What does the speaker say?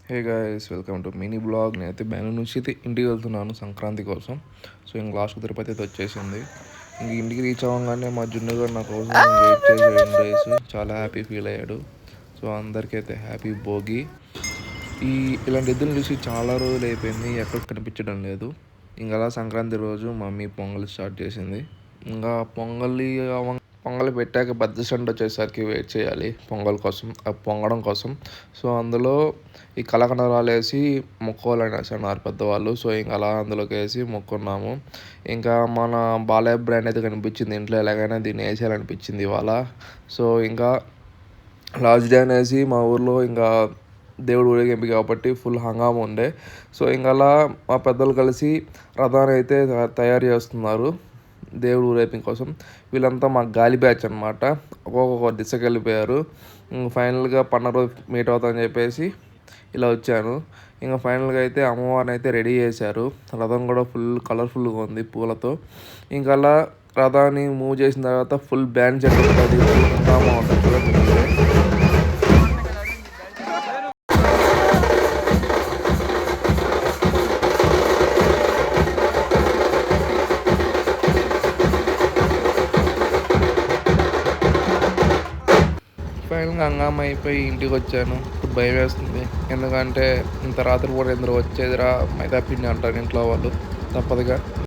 Hey guys, welcome to mini blog. నేనైతే బెంగళూరు నుంచి అయితే ఇంటికి వెళ్తున్నాను సంక్రాంతి కోసం. సో ఇంక లాస్ట్ తిరుపతి అయితే వచ్చేసింది. ఇంక ఇంటికి రీచ్ అవ్వగానే మా జున్ను గారు నా కోసం వెయిట్ చేశాడు 2 days. చాలా హ్యాపీ ఫీల్ అయ్యాడు. సో అందరికైతే హ్యాపీ భోగి. ఇలాంటి ఎద్దులు చూసి చాలా రోజులు అయిపోయింది, ఎక్కడ కనిపించడం లేదు. ఇంకా అలా సంక్రాంతి రోజు మమ్మీ పొంగల్ స్టార్ట్ చేసింది. ఇంకా పొంగల్ పెట్టాక బద్దసండి వచ్చేసరికి వెయిట్ చేయాలి పొంగల్ కోసం, పొంగడం కోసం. సో అందులో ఈ కలకండరాలు వేసి మొక్కోవాలని వేస్తున్నారు పెద్దవాళ్ళు. సో ఇంకా అలా అందులోకి వేసి మొక్కున్నాము. ఇంకా మన బాలయ్య బ్రాండ్ అయితే కనిపించింది ఇంట్లో, ఎలాగైనా దీన్ని వేసేయాలనిపించింది ఇవాళ. సో ఇంకా లాస్ట్ డే అనేసి మా ఊర్లో ఇంకా దేవుడు ఊరేగింపు కాబట్టి ఫుల్ హంగామా ఉండే. సో ఇంకా అలా మా పెద్దలు కలిసి రథాన్ని అయితే తయారు చేస్తున్నారు దేవుడు ఊరేగింపు కోసం. వీళ్ళంతా మా గాలి బ్యాచ్ అనమాట. ఒక్కొక్క దిశకి వెళ్ళిపోయారు. ఫైనల్గా పండుగ రోజు మీట్ అవుతామని చెప్పేసి ఇలా వచ్చాను. ఇంకా ఫైనల్గా అయితే అమ్మవారిని అయితే రెడీ చేశారు. రథం కూడా ఫుల్ కలర్ఫుల్గా ఉంది పూలతో. ఇంకా అలా రథాన్ని మూవ్ చేసిన తర్వాత ఫుల్ బ్యాండ్ సెట్ ఉంటుంది, ఫుల్ హంగామా ఉంటుంది చూడండి. ఫైనల్గా హంగామా అయిపోయి ఇంటికి వచ్చాను. ఇప్పుడు భయం వేస్తుంది, ఎందుకంటే ఇంత రాత్రి కూడా ఎందుకు వచ్చేదిరా మైదా పిండి అంటారు ఇంట్లో వాళ్ళు. తప్పదుగా.